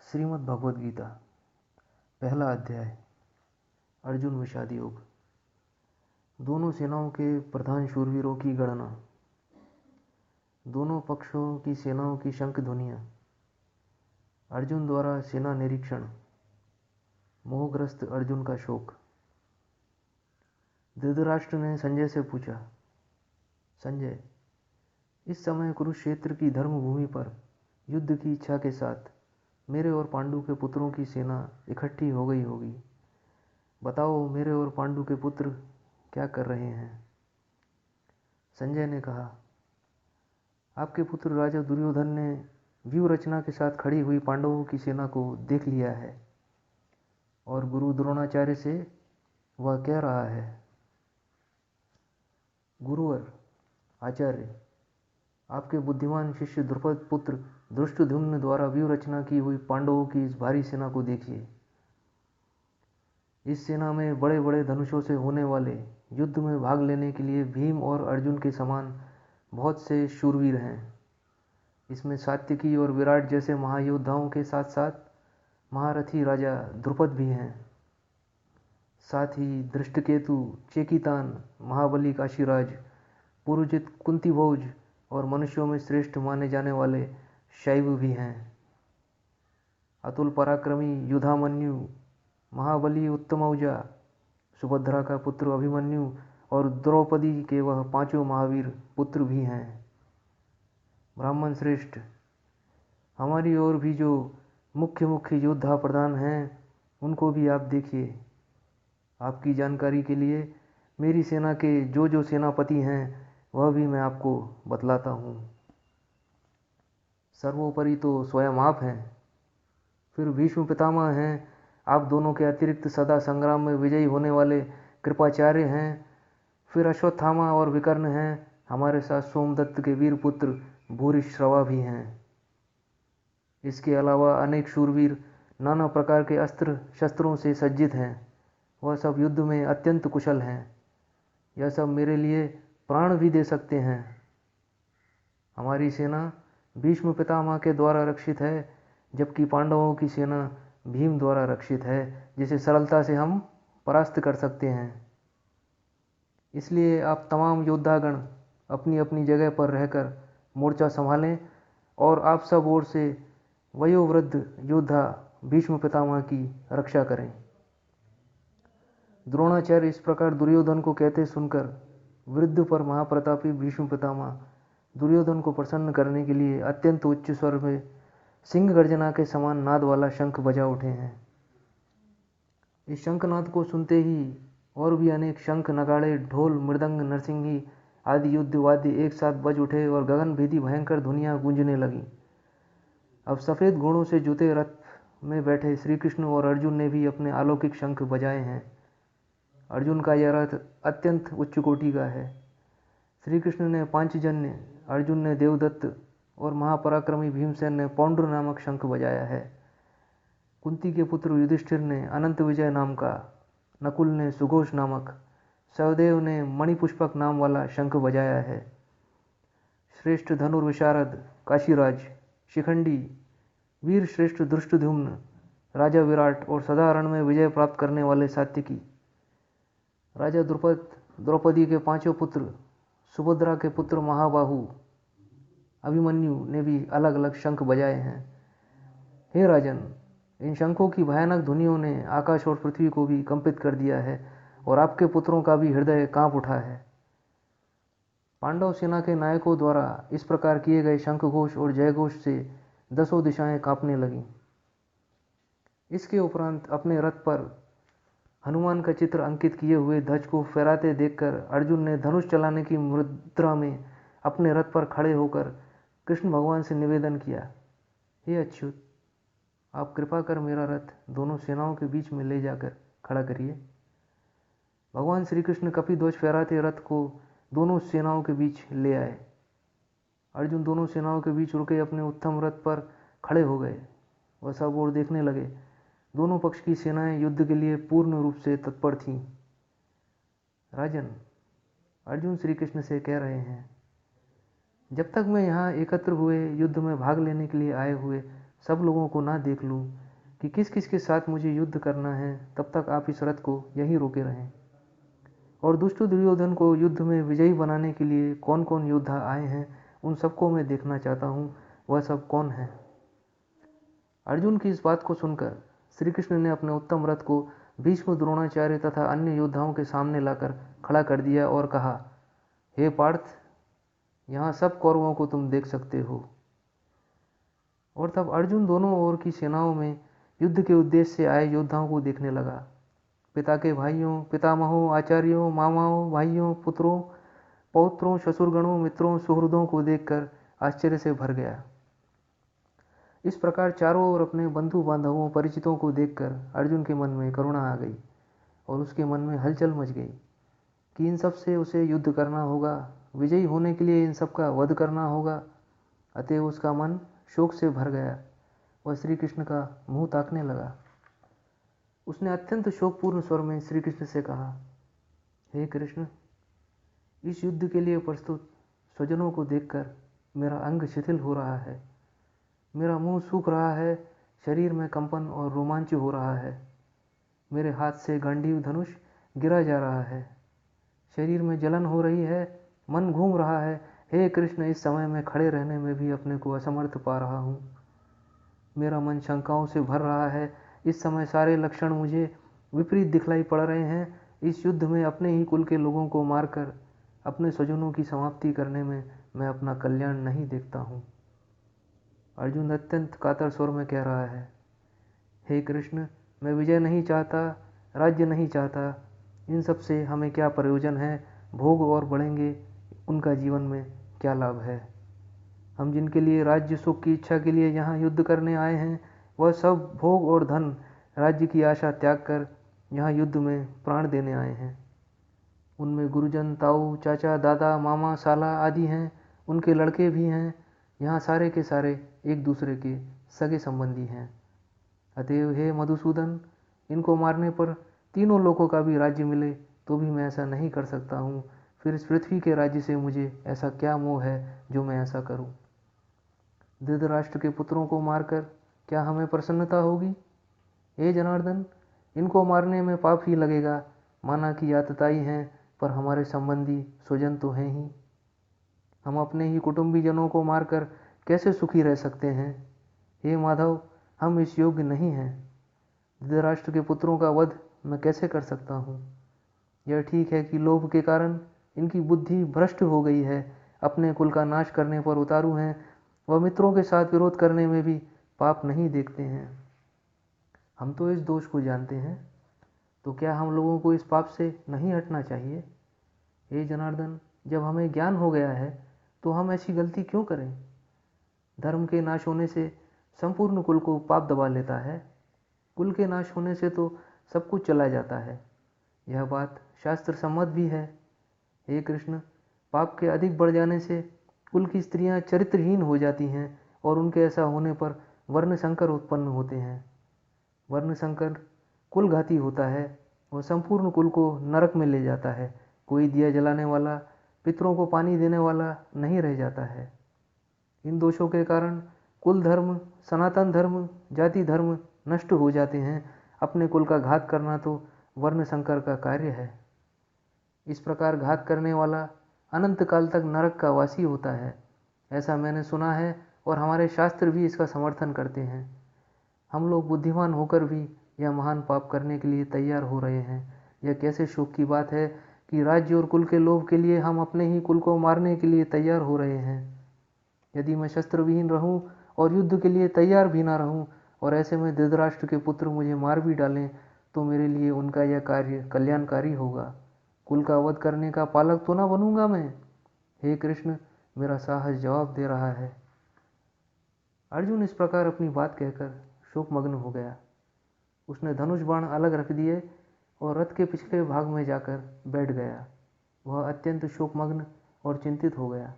श्रीमद् भगवद गीता पहला अध्याय अर्जुन विषाद योग। दोनों सेनाओं के प्रधान शूरवीरों की गणना। दोनों पक्षों की सेनाओं की शंख ध्वनियाँ। अर्जुन द्वारा सेना निरीक्षण। मोहग्रस्त अर्जुन का शोक। धृतराष्ट्र ने संजय से पूछा, संजय, इस समय कुरुक्षेत्र की धर्मभूमि पर युद्ध की इच्छा के साथ मेरे और पांडु के पुत्रों की सेना इकट्ठी हो गई होगी। बताओ, मेरे और पांडु के पुत्र क्या कर रहे हैं? संजय ने कहा, आपके पुत्र राजा दुर्योधन ने व्यूह रचना के साथ खड़ी हुई पांडवों की सेना को देख लिया है और गुरु द्रोणाचार्य से वह कह रहा है, गुरुवर आचार्य, आपके बुद्धिमान शिष्य द्रुपद पुत्र धृष्टद्युम्न द्वारा व्यूह रचना की हुई पांडवों की इस भारी सेना को देखिए। इस सेना में बड़े बड़े धनुषों से होने वाले युद्ध में भाग लेने के लिए भीम और अर्जुन के समान बहुत से शूरवीर हैं। इसमें सात्यकी और विराट जैसे महायोद्धाओं के साथ साथ महारथी राजा द्रुपद भी हैं। साथ ही धृष्टकेतु, चेकितान, महाबली काशीराज, पुरुजित, कुंतीभोज और मनुष्यों में श्रेष्ठ माने जाने वाले शैव भी हैं। अतुल पराक्रमी युधामन्यु, महाबली उत्तमौजा, सुभद्रा का पुत्र अभिमन्यु और द्रौपदी के वह पांचों महावीर पुत्र भी हैं। ब्राह्मण श्रेष्ठ, हमारी ओर भी जो मुख्य मुख्य योद्धा प्रधान हैं उनको भी आप देखिए। आपकी जानकारी के लिए मेरी सेना के जो सेनापति हैं वह भी मैं आपको बतलाता हूँ। सर्वोपरि तो स्वयं आप हैं, फिर भीष्म पितामह हैं, आप दोनों के अतिरिक्त सदा संग्राम में विजयी होने वाले कृपाचार्य हैं, फिर अश्वत्थामा और विकर्ण हैं, हमारे साथ सोमदत्त के वीर पुत्र भूरिश्रवा भी हैं। इसके अलावा अनेक शूरवीर नाना प्रकार के अस्त्र शस्त्रों से सज्जित हैं। वह सब युद्ध में अत्यंत कुशल हैं। यह सब मेरे लिए प्राण भी दे सकते हैं। हमारी सेना भीष्म पितामह के द्वारा रक्षित है, जबकि पांडवों की सेना भीम द्वारा रक्षित है, जिसे सरलता से हम परास्त कर सकते हैं। इसलिए आप तमाम योद्धागण अपनी अपनी जगह पर रहकर मोर्चा संभालें और आप सब ओर से वयोवृद्ध योद्धा भीष्म पितामह की रक्षा करें। द्रोणाचार्य इस प्रकार दुर्योधन को कहते सुनकर वृद्ध पर महाप्रतापी भीष्म पितामह दुर्योधन को प्रसन्न करने के लिए अत्यंत उच्च स्वर में सिंह गर्जना के समान नाद वाला शंख बजा उठे हैं। इस शंखनाद को सुनते ही और भी अनेक शंख, नगाड़े, ढोल, मृदंग, नरसिंगी आदि युद्ध वाद्य एक साथ बज उठे और गगनभेदी भयंकर ध्वनियाँ गूंजने लगीं। अब सफ़ेद घोड़ों से जुते रथ में बैठे श्री कृष्ण और अर्जुन ने भी अपने अलौकिक शंख बजाए हैं। अर्जुन का यह रथ अत्यंत उच्च कोटि का है। श्री कृष्ण ने पांचजन्य, अर्जुन ने देवदत्त और महापराक्रमी भीमसेन ने पौंड्र नामक शंख बजाया है। कुंती के पुत्र युधिष्ठिर ने अनंत विजय नाम का, नकुल ने सुघोष नामक, सहदेव ने मणिपुष्पक नाम वाला शंख बजाया है। श्रेष्ठ धनुर्विशारद काशीराज, शिखंडी, वीर श्रेष्ठ धृष्टद्युम्न, राजा विराट और सदा रण में विजय प्राप्त करने वाले सात्यकी, राजा द्रुपद, द्रौपदी के पांचों पुत्र, सुभद्रा के पुत्र महाबाहु अभिमन्यु ने भी अलग अलग शंख बजाए हैं। हे राजन, इन शंखों की भयानक ध्वनियों ने आकाश और पृथ्वी को भी कंपित कर दिया है और आपके पुत्रों का भी हृदय कांप उठा है। पांडव सेना के नायकों द्वारा इस प्रकार किए गए शंखघोष और जयघोष से दसों दिशाएं कांपने लगीं। इसके उपरांत अपने रथ पर हनुमान का चित्र अंकित किए हुए ध्वज को फहराते देखकर अर्जुन ने धनुष चलाने की मुद्रा में अपने रथ पर खड़े होकर कृष्ण भगवान से निवेदन किया, हे अच्युत, आप कृपा कर मेरा रथ दोनों सेनाओं के बीच में ले जाकर खड़ा करिए। भगवान श्री कृष्ण कपिध्वज फहराते रथ को दोनों सेनाओं के बीच ले आए। अर्जुन दोनों सेनाओं के बीच रुके अपने उत्तम रथ पर खड़े हो गए। वह सब ओर देखने लगे। दोनों पक्ष की सेनाएं युद्ध के लिए पूर्ण रूप से तत्पर थीं। राजन, अर्जुन श्री कृष्ण से कह रहे हैं, जब तक मैं यहाँ एकत्र हुए युद्ध में भाग लेने के लिए आए हुए सब लोगों को ना देख लूँ कि किस किस के साथ मुझे युद्ध करना है, तब तक आप इस रथ को यहीं रोके रहें। और दुष्ट दुर्योधन को युद्ध में विजयी बनाने के लिए कौन कौन योद्धा आए हैं, उन सबको मैं देखना चाहता हूँ, वह सब कौन है। अर्जुन की इस बात को सुनकर श्री कृष्ण ने अपने उत्तम रथ को भीष्म, द्रोणाचार्य तथा अन्य योद्धाओं के सामने लाकर खड़ा कर दिया और कहा, हे पार्थ, यहाँ सब कौरवों को तुम देख सकते हो। और तब अर्जुन दोनों ओर की सेनाओं में युद्ध के उद्देश्य से आए योद्धाओं को देखने लगा। पिता के भाइयों, पितामहों, आचार्यों, मामाओं, भाइयों, पुत्रों, पौत्रों, ससुरगणों, मित्रों, सुहृदों को देखकर आश्चर्य से भर गया। इस प्रकार चारों ओर अपने बंधु बांधवों, परिचितों को देखकर अर्जुन के मन में करुणा आ गई और उसके मन में हलचल मच गई कि इन सब से उसे युद्ध करना होगा, विजयी होने के लिए इन सब का वध करना होगा। अतः उसका मन शोक से भर गया। वह श्री कृष्ण का मुंह ताकने लगा। उसने अत्यंत शोकपूर्ण स्वर में श्री कृष्ण से कहा, हे कृष्ण, इस युद्ध के लिए प्रस्तुत स्वजनों को देखकर मेरा अंग शिथिल हो रहा है, मेरा मुंह सूख रहा है, शरीर में कंपन और रोमांच हो रहा है, मेरे हाथ से गांडीव धनुष गिरा जा रहा है, शरीर में जलन हो रही है, मन घूम रहा है। हे कृष्ण, इस समय में खड़े रहने में भी अपने को असमर्थ पा रहा हूँ। मेरा मन शंकाओं से भर रहा है। इस समय सारे लक्षण मुझे विपरीत दिखलाई पड़ रहे हैं। इस युद्ध में अपने ही कुल के लोगों को मारकर अपने स्वजनों की समाप्ति करने में मैं अपना कल्याण नहीं देखता हूँ। अर्जुन अत्यंत कातर स्वर में कह रहा है, हे कृष्ण, मैं विजय नहीं चाहता, राज्य नहीं चाहता। इन सब से हमें क्या प्रयोजन है? भोग और बढ़ेंगे, उनका जीवन में क्या लाभ है? हम जिनके लिए राज्य सुख की इच्छा के लिए यहाँ युद्ध करने आए हैं, वह सब भोग और धन, राज्य की आशा त्याग कर यहाँ युद्ध में प्राण देने आए हैं। उनमें गुरुजन, ताऊ, चाचा, दादा, मामा, साला आदि हैं, उनके लड़के भी हैं। यहाँ सारे के सारे एक दूसरे के सगे संबंधी हैं। अतएव हे मधुसूदन, इनको मारने पर तीनों लोगों का भी राज्य मिले तो भी मैं ऐसा नहीं कर सकता हूँ। फिर इस पृथ्वी के राज्य से मुझे ऐसा क्या मोह है जो मैं ऐसा करूँ? धृतराष्ट्र के पुत्रों को मारकर क्या हमें प्रसन्नता होगी? हे जनार्दन, इनको मारने में पाप ही लगेगा। माना कि आतताई हैं, पर हमारे संबंधी स्वजन तो हैं ही। हम अपने ही कुटुंबीजनों को मारकर कैसे सुखी रह सकते हैं? हे माधव, हम इस योग्य नहीं हैं। धृतराष्ट्र के पुत्रों का वध मैं कैसे कर सकता हूँ? यह ठीक है कि लोभ के कारण इनकी बुद्धि भ्रष्ट हो गई है, अपने कुल का नाश करने पर उतारू हैं। वह मित्रों के साथ विरोध करने में भी पाप नहीं देखते हैं। हम तो इस दोष को जानते हैं, तो क्या हम लोगों को इस पाप से नहीं हटना चाहिए? हे जनार्दन, जब हमें ज्ञान हो गया है तो हम ऐसी गलती क्यों करें? धर्म के नाश होने से संपूर्ण कुल को पाप दबा लेता है। कुल के नाश होने से तो सब कुछ चला जाता है। यह बात शास्त्र सम्मत भी है। हे कृष्ण, पाप के अधिक बढ़ जाने से कुल की स्त्रियां चरित्रहीन हो जाती हैं और उनके ऐसा होने पर वर्ण संकर उत्पन्न होते हैं। वर्ण संकर कुल घाती होता है और संपूर्ण कुल को नरक में ले जाता है। कोई दिया जलाने वाला, पितरों को पानी देने वाला नहीं रह जाता है। इन दोषों के कारण कुल धर्म, सनातन धर्म, जाति धर्म नष्ट हो जाते हैं। अपने कुल का घात करना तो वर्ण संकर का कार्य है। इस प्रकार घात करने वाला अनंत काल तक नरक का वासी होता है, ऐसा मैंने सुना है और हमारे शास्त्र भी इसका समर्थन करते हैं। हम लोग बुद्धिमान होकर भी यह महान पाप करने के लिए तैयार हो रहे हैं। यह कैसे शोक की बात है कि राज्य और कुल के लोभ के लिए हम अपने ही कुल को मारने के लिए तैयार हो रहे हैं। यदि मैं शस्त्र विहीन रहूं और युद्ध के लिए तैयार भी ना रहूं और ऐसे में धृतराष्ट्र के पुत्र मुझे मार भी डालें, तो मेरे लिए उनका यह कार्य कल्याणकारी होगा। कुल का वध करने का पालक तो ना बनूंगा मैं। हे कृष्ण, मेरा साहस जवाब दे रहा है। अर्जुन इस प्रकार अपनी बात कहकर शोकमग्न हो गया। उसने धनुष बाण अलग रख दिए और रथ के पिछले भाग में जाकर बैठ गया। वह अत्यंत शोकमग्न और चिंतित हो गया।